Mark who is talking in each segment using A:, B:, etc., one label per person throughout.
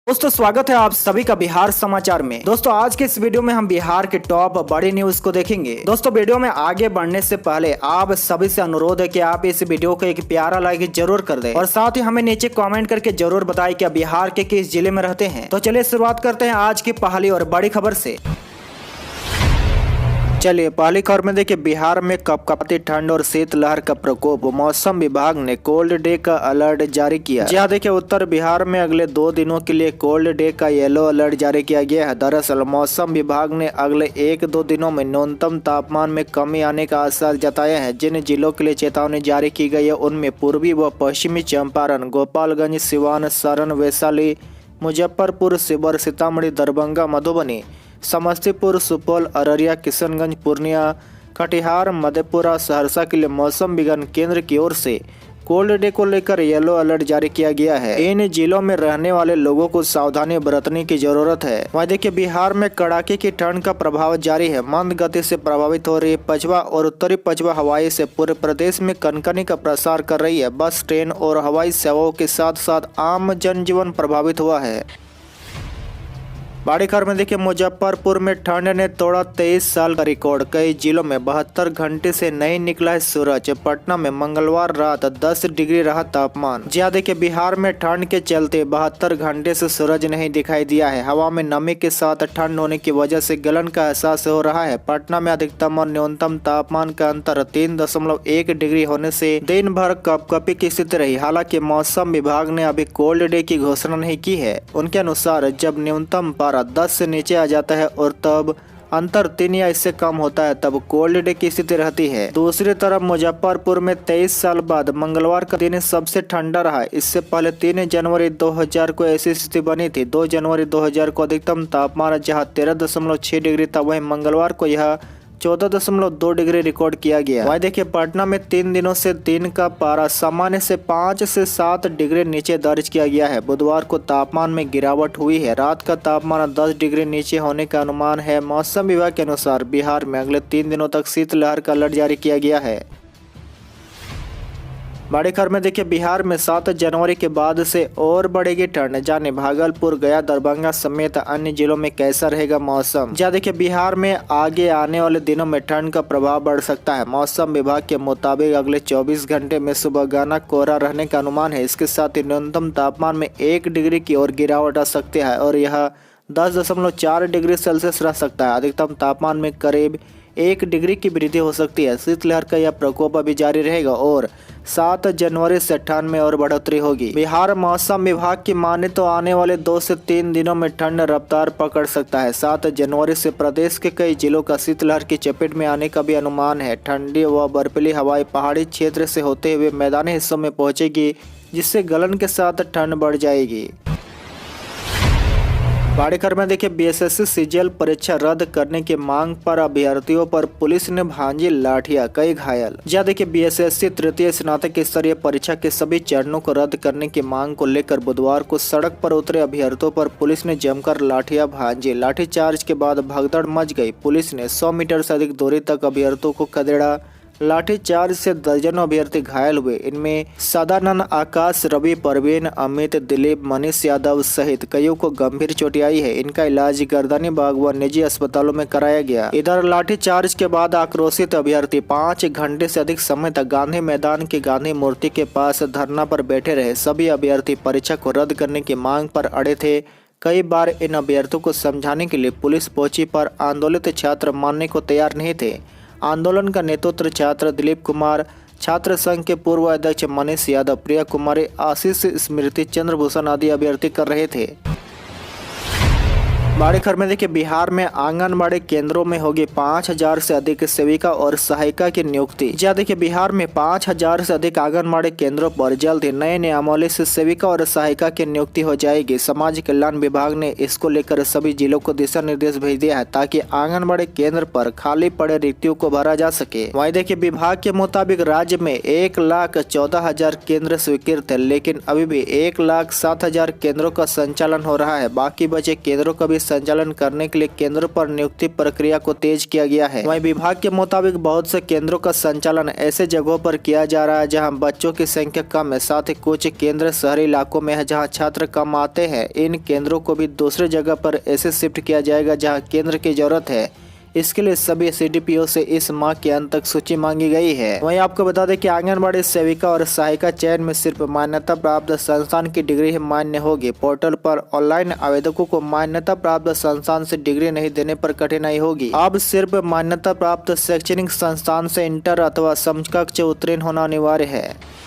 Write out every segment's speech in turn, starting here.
A: दोस्तों स्वागत है आप सभी का बिहार समाचार में। दोस्तों आज के इस वीडियो में हम बिहार के टॉप बड़ी न्यूज को देखेंगे। दोस्तों वीडियो में आगे बढ़ने से पहले आप सभी से अनुरोध है कि आप इस वीडियो को एक प्यारा लाइक जरूर कर दें और साथ ही हमें नीचे कमेंट करके जरूर बताएं कि आप बिहार के किस जिले में रहते हैं। तो चलिए शुरुआत करते हैं आज की पहली और बड़ी खबर से। चलिए पहली खबर में देखिए, बिहार में कपकपाती ठंड और शीतलहर का प्रकोप। मौसम विभाग ने कोल्ड डे का अलर्ट जारी किया। जी हाँ, देखिए उत्तर बिहार में अगले 2 दिनों के लिए कोल्ड डे का येलो अलर्ट जारी किया गया है। दरअसल मौसम विभाग ने अगले 1-2 दिनों में न्यूनतम तापमान में कमी आने का आसार जताया है। जिन जिलों के लिए चेतावनी जारी की गई है उनमें पूर्वी व पश्चिमी चंपारण, गोपालगंज, सिवान, सारण, वैशाली, मुजफ्फरपुर, शिवहर, सीतामढ़ी, दरभंगा, मधुबनी, समस्तीपुर, सुपौल, अररिया, किशनगंज, पूर्णिया, कटिहार, मधेपुरा, सहरसा के लिए मौसम विज्ञान केंद्र की ओर से कोल्ड डे को लेकर येलो अलर्ट जारी किया गया है। इन जिलों में रहने वाले लोगों को सावधानी बरतने की जरूरत है। वहीं देखिए बिहार में कड़ाके की ठंड का प्रभाव जारी है। मंद गति से प्रभावित हो रही पछवा और उत्तरी पछवा हवाई से पूरे प्रदेश में कनकनी का प्रसार कर रही है। बस, ट्रेन और हवाई सेवाओं के साथ साथ आम जनजीवन प्रभावित हुआ है। बड़ी खबर में देखिए, मुजफ्फरपुर में ठंड ने तोड़ा 23 साल का रिकॉर्ड। कई जिलों में 72 घंटे से नहीं निकला है सूरज। पटना में मंगलवार रात 10 डिग्री रहा तापमान। जी हाँ, देखिए बिहार में ठंड के चलते 72 घंटे से सूरज नहीं दिखाई दिया है। हवा में नमी के साथ ठंड होने की वजह से गलन का एहसास हो रहा है। पटना में अधिकतम और न्यूनतम तापमान का अंतर 3.1 डिग्री होने से दिन भर कपकपी की स्थिति रही। हालांकि मौसम विभाग ने अभी कोल्ड डे की घोषणा नहीं की है। उनके अनुसार जब न्यूनतम 10 से नीचे आ जाता है और तब अंतर 3 या इससे कम होता है तब कोल्ड डे की स्थिति रहती है। दूसरी तरफ मुजफ्फरपुर में 23 साल बाद मंगलवार का दिन सबसे ठंडा रहा। इससे पहले 3 जनवरी 2000 को ऐसी स्थिति बनी थी। 2 जनवरी 2000 को अधिकतम तापमान जहां 13.6 डिग्री था, वहीं मंगलवार को यह 14.2 डिग्री रिकॉर्ड किया गया। वहीं देखिए पटना में 3 दिनों से दिन का पारा सामान्य से 5 से 7 डिग्री नीचे दर्ज किया गया है। बुधवार को तापमान में गिरावट हुई है। रात का तापमान 10 डिग्री नीचे होने का अनुमान है। मौसम विभाग के अनुसार बिहार में अगले 3 दिनों तक शीतलहर का अलर्ट जारी किया गया है। बड़ी खबर में देखिए, बिहार में 7 जनवरी के बाद से और बढ़ेगी ठंड। जाने भागलपुर, गया, दरभंगा समेत अन्य जिलों में कैसा रहेगा मौसम। जहाँ देखिए बिहार में आगे आने वाले दिनों में ठंड का प्रभाव बढ़ सकता है। मौसम विभाग के मुताबिक अगले 24 घंटे में सुबह घना कोहरा रहने का अनुमान है। इसके साथ ही न्यूनतम तापमान में 1 डिग्री की ओर गिरावट आ सकती है और यह 10.4 डिग्री सेल्सियस रह सकता है। अधिकतम तापमान में करीब 1 डिग्री की वृद्धि हो सकती है। शीतलहर का यह प्रकोप अभी जारी रहेगा और 7 जनवरी से ठंड में और बढ़ोतरी होगी। बिहार मौसम विभाग की माने तो आने वाले 2 से 3 दिनों में ठंड रफ्तार पकड़ सकता है। 7 जनवरी से प्रदेश के कई जिलों का शीतलहर की चपेट में आने का भी अनुमान है। ठंडी व बर्फीली हवाएं पहाड़ी क्षेत्र से होते हुए मैदानी हिस्सों में पहुंचेगी, जिससे गलन के साथ ठंड बढ़ जाएगी। बड़ी खबर में देखिए, बीएसएससी सीजीएल परीक्षा रद्द करने की मांग पर अभ्यर्थियों पर पुलिस ने भांजी लाठियां, कई घायल। जहाँ देखिए बीएसएससी तृतीय स्नातक स्तरीय परीक्षा के सभी चरणों को रद्द करने की मांग को लेकर बुधवार को सड़क पर उतरे अभ्यर्थियों पर पुलिस ने जमकर लाठियां भांजी। लाठीचार्ज के बाद भगदड़ मच गई। पुलिस ने 100 मीटर से अधिक दूरी तक अभ्यर्थियों को खदेड़ा। लाठीचार्ज से दर्जनों अभ्यर्थी घायल हुए। इनमें सदानंद, आकाश, रवि, परवीन, अमित, दिलीप, मनीष यादव सहित कईयों को गंभीर चोटें आई है। इनका इलाज गर्दनी बाग व निजी अस्पतालों में कराया गया। इधर लाठीचार्ज के बाद आक्रोशित अभ्यर्थी 5 घंटे से अधिक समय तक गांधी मैदान की गांधी मूर्ति के पास धरना पर बैठे रहे। सभी अभ्यर्थी परीक्षा को रद्द करने की मांग पर अड़े थे। कई बार इन अभ्यर्थियों को समझाने के लिए पुलिस पहुंची पर आंदोलित छात्र मानने को तैयार नहीं थे। आंदोलन का नेतृत्व छात्र दिलीप कुमार, छात्र संघ के पूर्व अध्यक्ष मनीष यादव, प्रिया कुमारी, आशीष, स्मृति, चंद्रभूषण आदि अभ्यर्थी कर रहे थे। बड़ी खबर में देखिए, बिहार में आंगनबाड़ी केंद्रों में होगी 5000 से अधिक सेविका और सहायिका की नियुक्ति। जहाँ देखिए बिहार में 5000 से अधिक आंगनबाड़ी केंद्रों पर जल्द ही नए नियमावली से सेविका और सहायिका की नियुक्ति हो जाएगी। समाज कल्याण विभाग ने इसको लेकर सभी जिलों को दिशा निर्देश भेज दिया है ताकि आंगनबाड़ी केंद्र पर खाली पड़े रिक्तियों को भरा जा सके। वहीं देखिए विभाग के मुताबिक राज्य में 1,14,000 केंद्र स्वीकृत है, लेकिन अभी भी 1,07,000 केंद्रों का संचालन हो रहा है। बाकी बचे केंद्रों का भी संचालन करने के लिए केंद्रों पर नियुक्ति प्रक्रिया को तेज किया गया है। वहीं विभाग के मुताबिक बहुत से केंद्रों का संचालन ऐसे जगहों पर किया जा रहा है जहां बच्चों की संख्या कम है। साथ ही कुछ केंद्र शहरी इलाकों में है जहां छात्र कम आते हैं। इन केंद्रों को भी दूसरे जगह पर ऐसे शिफ्ट किया जाएगा जहां केंद्र की जरूरत है। इसके लिए सभी CDPO से इस माह के अंत तक सूची मांगी गई है। वहीं आपको बता दें कि आंगनबाड़ी सेविका और सहायिका चयन में सिर्फ मान्यता प्राप्त संस्थान की डिग्री ही मान्य होगी। पोर्टल पर ऑनलाइन आवेदकों को मान्यता प्राप्त संस्थान से डिग्री नहीं देने पर कठिनाई होगी। अब सिर्फ मान्यता प्राप्त शैक्षणिक संस्थान से इंटर अथवा समकक्ष उत्तीर्ण होना अनिवार्य है।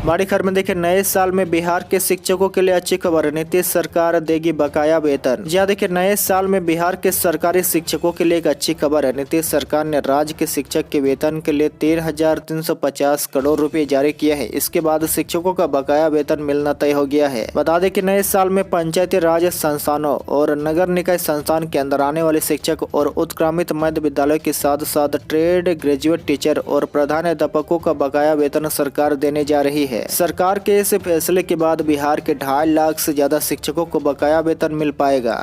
A: बड़ी खबर में देखिए, नए साल में बिहार के शिक्षकों के लिए अच्छी खबर। नीतीश सरकार देगी बकाया वेतन। जी देखिए, नए साल में बिहार के सरकारी शिक्षकों के लिए एक अच्छी खबर है। नीतीश सरकार ने राज्य के शिक्षक के वेतन के लिए 13,350 करोड़ रुपए जारी किया है। इसके बाद शिक्षकों का बकाया वेतन मिलना तय हो गया है। बता दें कि नए साल में पंचायती राज संस्थानों और नगर निकाय संस्थान के अंदर आने वाले शिक्षक और उत्क्रमित मध्य विद्यालय के साथ साथ ट्रेड, ग्रेजुएट टीचर और प्रधानाध्यापकों का बकाया वेतन सरकार देने जा रही है। सरकार के इस फैसले के बाद बिहार के 2.5 लाख से ज्यादा शिक्षकों को बकाया वेतन मिल पाएगा।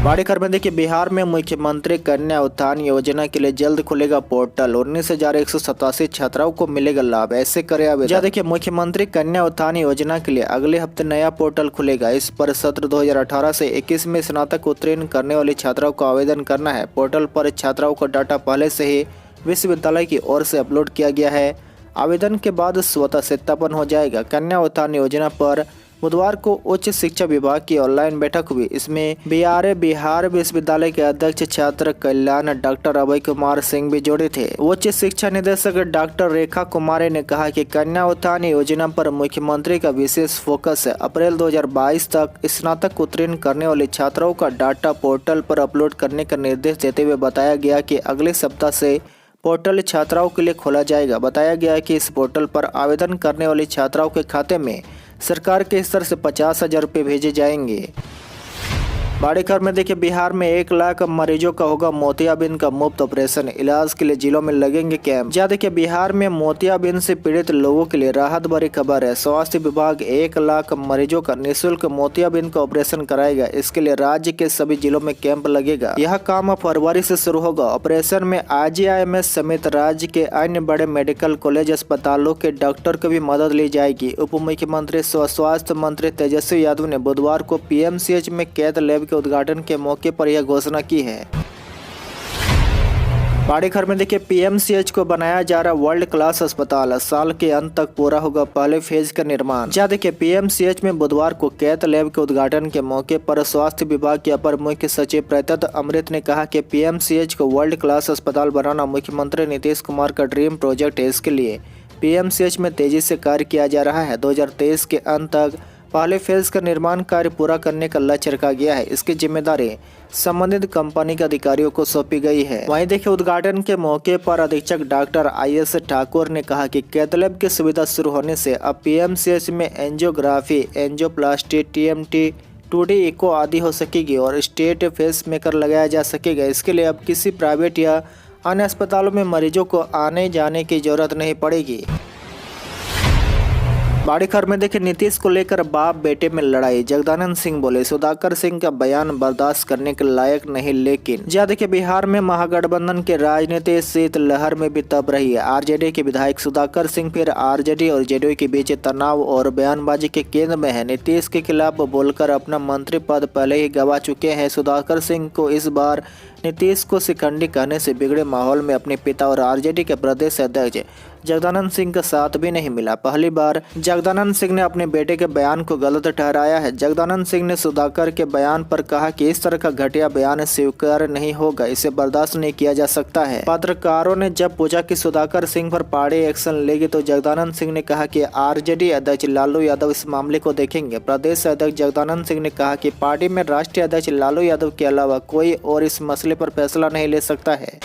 A: बड़ी खबर में देखिए, बिहार में मुख्यमंत्री कन्या उत्थान योजना के लिए जल्द खुलेगा पोर्टल। 19,187 छात्राओं को मिलेगा लाभ। ऐसे करे आवेदन। देखिए, मुख्यमंत्री कन्या उत्थान योजना के लिए अगले हफ्ते नया पोर्टल खुलेगा। इस पर सत्र 2018 से 21 में स्नातक उत्तीर्ण करने वाली छात्राओं को आवेदन करना है। पोर्टल पर छात्राओं का डाटा पहले से ही विश्वविद्यालय की ओर से अपलोड किया गया है। आवेदन के बाद स्वतः सत्यापन हो जाएगा। कन्या उत्थान योजना पर बुधवार को उच्च शिक्षा विभाग की ऑनलाइन बैठक हुई। इसमें बिहार विश्वविद्यालय के अध्यक्ष छात्र कल्याण डॉक्टर अभय कुमार सिंह भी जुड़े थे। उच्च शिक्षा निदेशक डॉक्टर रेखा कुमारी ने कहा कि कन्या उत्थान योजना पर मुख्यमंत्री का विशेष फोकस है। अप्रैल 2022 तक स्नातक उत्तीर्ण करने वाले छात्राओं का डाटा पोर्टल पर अपलोड करने का निर्देश देते हुए बताया गया कि अगले सप्ताह से पोर्टल छात्राओं के लिए खोला जाएगा। बताया गया है कि इस पोर्टल पर आवेदन करने वाली छात्राओं के खाते में सरकार के स्तर से 50,000 रुपये भेजे जाएंगे। बड़ी खबर में देखिए, बिहार में 1 लाख मरीजों का होगा मोतियाबिंद का मुफ्त ऑपरेशन। इलाज के लिए जिलों में लगेंगे कैंप। जहाँ देखिए, बिहार में मोतियाबिंद से पीड़ित लोगों के लिए राहत भरी खबर है। स्वास्थ्य विभाग 1 लाख मरीजों का निःशुल्क मोतियाबिंद का ऑपरेशन कराएगा। इसके लिए राज्य के सभी जिलों में कैंप लगेगा। यह काम फरवरी से शुरू होगा। ऑपरेशन में IGIMS समेत राज्य के अन्य बड़े मेडिकल कॉलेज अस्पतालों के डॉक्टर की भी मदद ली जाएगी। उप मुख्यमंत्री स्वास्थ्य मंत्री तेजस्वी यादव ने बुधवार को PMCH में कैथ लैब के उद्घाटन के मौके पर यह घोषणा की है। बड़ी खबर में देखिए, PMCH को बनाया जा रहा वर्ल्ड क्लास अस्पताल। साल के अंत तक पूरा होगा पहले फेज का निर्माण। जहाँ देखिए, PMCH में बुधवार को कैथ लैब के उद्घाटन के मौके पर स्वास्थ्य विभाग के अपर मुख्य सचिव प्रत्यत अमृत ने कहा कि PMCH को वर्ल्ड क्लास अस्पताल बनाना मुख्यमंत्री नीतीश कुमार का ड्रीम प्रोजेक्ट है। इसके लिए PMCH में तेजी से कार्य किया जा रहा है। 2023 के अंत तक पहले फेज का निर्माण कार्य पूरा करने का लक्ष्य रखा गया है। इसकी जिम्मेदारी संबंधित कंपनी के अधिकारियों को सौंपी गई है। वहीं देखिए, उद्घाटन के मौके पर अधीक्षक डॉक्टर IS ठाकुर ने कहा कि कैथ लैब की सुविधा शुरू होने से अब PMCH में angiography, angioplasty, TMT, 2D eco आदि हो सकेगी और स्टेट फेस मेकर लगाया जा सकेगा। इसके लिए अब किसी प्राइवेट या अन्य अस्पतालों में मरीजों को आने जाने की जरूरत नहीं पड़ेगी। बड़ी खबर में देखिए, नीतीश को लेकर बाप बेटे में लड़ाई। जगदानंद सिंह बोले, सुधाकर सिंह का बयान बर्दाश्त करने के लायक नहीं। लेकिन जहाँ देखिए, बिहार में महागठबंधन के राजनीति शीत लहर में भी तब रही है। RJD के विधायक सुधाकर सिंह फिर RJD और JDU के बीच तनाव और बयानबाजी के केंद्र में है। नीतीश के खिलाफ बोलकर अपना मंत्री पद पहले ही गंवा चुके हैं। सुधाकर सिंह को इस बार नीतीश को शिखंडी कहने से बिगड़े माहौल में अपने पिता और RJD के प्रदेश अध्यक्ष जगदानंद सिंह का साथ भी नहीं मिला। पहली बार जगदानंद सिंह ने अपने बेटे के बयान को गलत ठहराया है। जगदानंद सिंह ने सुधाकर के बयान पर कहा कि इस तरह का घटिया बयान स्वीकार नहीं होगा, इसे बर्दाश्त नहीं किया जा सकता है। पत्रकारों ने जब पूछा कि सुधाकर सिंह पर पार्टी एक्शन लेगी तो जगदानंद सिंह ने कहा कि RJD अध्यक्ष लालू यादव इस मामले को देखेंगे। प्रदेश अध्यक्ष जगदानंद सिंह ने कहा कि पार्टी में राष्ट्रीय अध्यक्ष लालू यादव के अलावा कोई और इस मसले पर फैसला नहीं ले सकता है।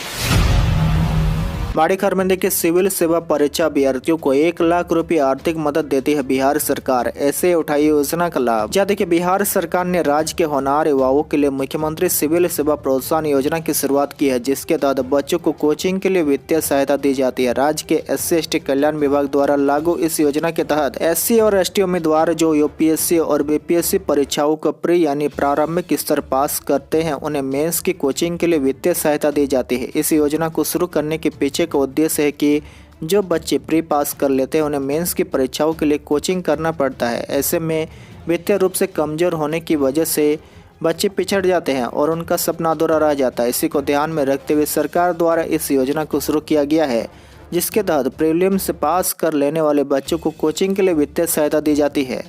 A: बड़ी खबर में देखिए, सिविल सेवा परीक्षा अभ्यर्थियों को 1 लाख रुपए आर्थिक मदद देती है बिहार सरकार, ऐसे उठाई योजना का लाभ। जहाँ देखिए, बिहार सरकार ने राज्य के होनहार युवाओं के लिए मुख्यमंत्री सिविल सेवा प्रोत्साहन योजना की शुरुआत की है, जिसके तहत बच्चों को कोचिंग के लिए वित्तीय सहायता दी जाती है। राज्य के SC/ST कल्याण विभाग द्वारा लागू इस योजना के तहत SC और ST उम्मीदवार जो UPSC और BPSC परीक्षाओं का प्री यानी प्रारंभिक स्तर पास करते हैं, उन्हें मेंस की कोचिंग के लिए वित्तीय सहायता दी जाती है। इस योजना को शुरू करने के पीछे का उद्देश्य है कि जो बच्चे प्री पास कर लेते हैं, उन्हें मेंस की परीक्षाओं के लिए कोचिंग करना पड़ता है। ऐसे में वित्तीय रूप से कमजोर होने की वजह से बच्चे पिछड़ जाते हैं और उनका सपना अधूरा रह जाता है। इसी को ध्यान में रखते हुए सरकार द्वारा इस योजना को शुरू किया गया है, जिसके तहत प्रीलिम्स से पास कर लेने वाले बच्चों को कोचिंग के लिए वित्तीय सहायता दी जाती है।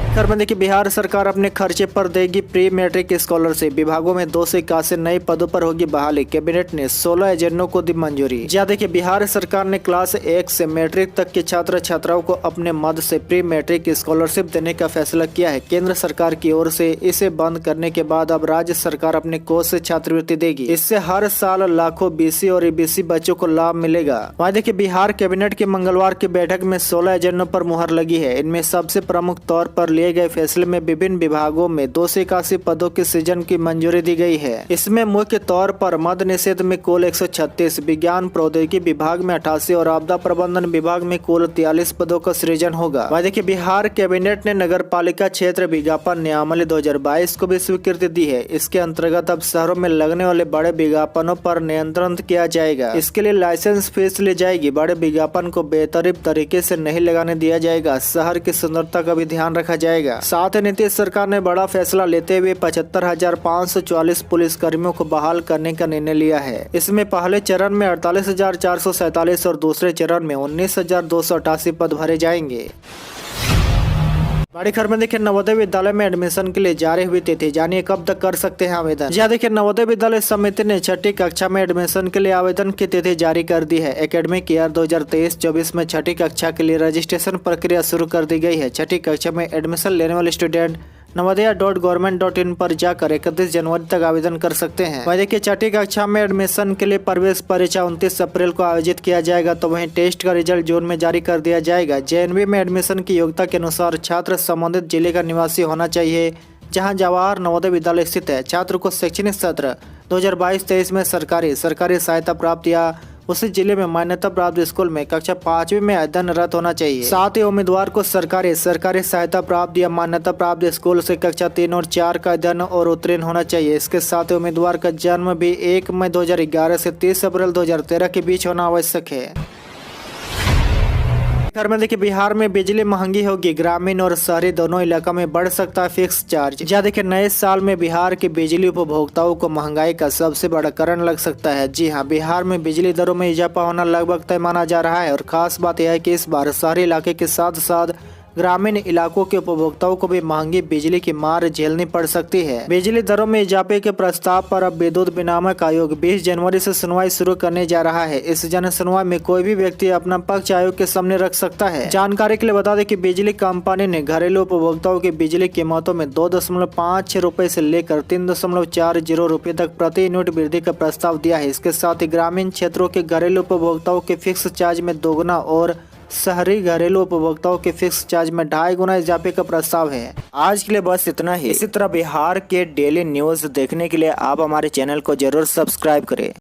A: खबर में देखिए, बिहार सरकार अपने खर्चे पर देगी प्री मैट्रिक स्कॉलरशिप। विभागों में 2 से 81 नए पदों पर होगी बहाली। कैबिनेट ने 16 एजेंडों को दी मंजूरी। जहाँ देखिए, बिहार सरकार ने क्लास 1 से मैट्रिक तक के छात्र छात्राओं को अपने मद से प्री मैट्रिक स्कॉलरशिप देने का फैसला किया है। केंद्र सरकार की ओर से इसे बंद करने के बाद अब राज्य सरकार अपने कोष से छात्रवृत्ति देगी। इससे हर साल लाखों BC और EBC बच्चों को लाभ मिलेगा। वहाँ देखिए, बिहार कैबिनेट की मंगलवार की बैठक में 16 एजेंडों पर मुहर लगी है। इनमें सबसे प्रमुख तौर पर लिए गए फैसले में विभिन्न विभागों में 2 से 81 पदों के सृजन की मंजूरी दी गई है। इसमें मुख्य तौर पर मद निषेध में कुल 136, विज्ञान प्रौद्योगिकी विभाग में 88 और आपदा प्रबंधन विभाग में कुल 43 पदों का सृजन होगा। वहीं देखिए, बिहार कैबिनेट ने नगर पालिका क्षेत्र विज्ञापन नियमावली 2022 को भी स्वीकृति दी है। इसके अंतर्गत अब शहरों में लगने वाले बड़े विज्ञापनों पर नियंत्रण किया जाएगा। इसके लिए लाइसेंस फीस ली जाएगी। बड़े विज्ञापन को बेतरतीब तरीके से नहीं लगाने दिया जाएगा। शहर की सुंदरता का भी ध्यान रखा जाएगा। साथ ही नीतीश सरकार ने बड़ा फैसला लेते हुए 75,544 पुलिस कर्मियों को बहाल करने का निर्णय लिया है। इसमें पहले चरण में 48,447 और दूसरे चरण में 19,288 पद भरे जाएंगे। बड़ी खबर में देखिए, नवोदय विद्यालय में एडमिशन के लिए जारी हुई तिथि। जानिए कब तक कर सकते हैं आवेदन। जी देखिए, नवोदय विद्यालय समिति ने 6ठी कक्षा में एडमिशन के लिए आवेदन की तिथि जारी कर दी है। एकेडमिक ईयर 2023-24 में 6ठी कक्षा के लिए रजिस्ट्रेशन प्रक्रिया शुरू कर दी गई है। 6ठी कक्षा में एडमिशन लेने वाले स्टूडेंट navodaya.government.in पर जाकर 31 जनवरी तक आवेदन कर सकते हैं। वहीं देखिए, 6ठी कक्षा में एडमिशन के लिए प्रवेश परीक्षा 29 अप्रैल को आयोजित किया जाएगा, तो वहीं टेस्ट का रिजल्ट जून में जारी कर दिया जाएगा। JNV में एडमिशन की योग्यता के अनुसार छात्र संबंधित जिले का निवासी होना चाहिए, जहां जवाहर नवोदय विद्यालय स्थित है। छात्र को शैक्षणिक सत्र 2022-23 में सरकारी सहायता प्राप्त या उसी जिले में मान्यता प्राप्त स्कूल में कक्षा 5वीं में अध्ययनरत होना चाहिए। साथ ही उम्मीदवार को सरकारी सहायता प्राप्त या मान्यता प्राप्त स्कूल से कक्षा 3 और 4 का अध्ययन और उत्तीर्ण होना चाहिए। इसके साथ ही उम्मीदवार का जन्म भी 1 मई 2011 से 30 अप्रैल 2013 के बीच होना आवश्यक है। खबर में देखिए, बिहार में बिजली महंगी होगी। ग्रामीण और शहरी दोनों इलाका में बढ़ सकता है फिक्स चार्ज। जहाँ देखिए, नए साल में बिहार के बिजली उपभोक्ताओं को महंगाई का सबसे बड़ा कारण लग सकता है। जी हाँ, बिहार में बिजली दरों में इजाफा होना लगभग तय माना जा रहा है और खास बात यह है कि इस बार शहरी इलाके के साथ साथ ग्रामीण इलाकों के उपभोक्ताओं को भी महंगी बिजली की मार झेलनी पड़ सकती है। बिजली दरों में इजाफे के प्रस्ताव पर अब विद्युत विनियामक आयोग 20 जनवरी से सुनवाई शुरू करने जा रहा है। इस जन सुनवाई में कोई भी व्यक्ति अपना पक्ष आयोग के सामने रख सकता है। जानकारी के लिए बता दें कि बिजली कंपनी ने घरेलू उपभोक्ताओं की बिजली कीमतों में 2.56 रुपए से लेकर 3.40 रुपए तक प्रति यूनिट वृद्धि का प्रस्ताव दिया है। इसके साथ ही ग्रामीण क्षेत्रों के घरेलू उपभोक्ताओं के फिक्स चार्ज में 2 गुना और शहरी घरेलू उपभोक्ताओं के फिक्स चार्ज में 2.5 गुना इजाफे का प्रस्ताव है। आज के लिए बस इतना ही। इसी तरह बिहार के डेली न्यूज देखने के लिए आप हमारे चैनल को जरूर सब्सक्राइब करें।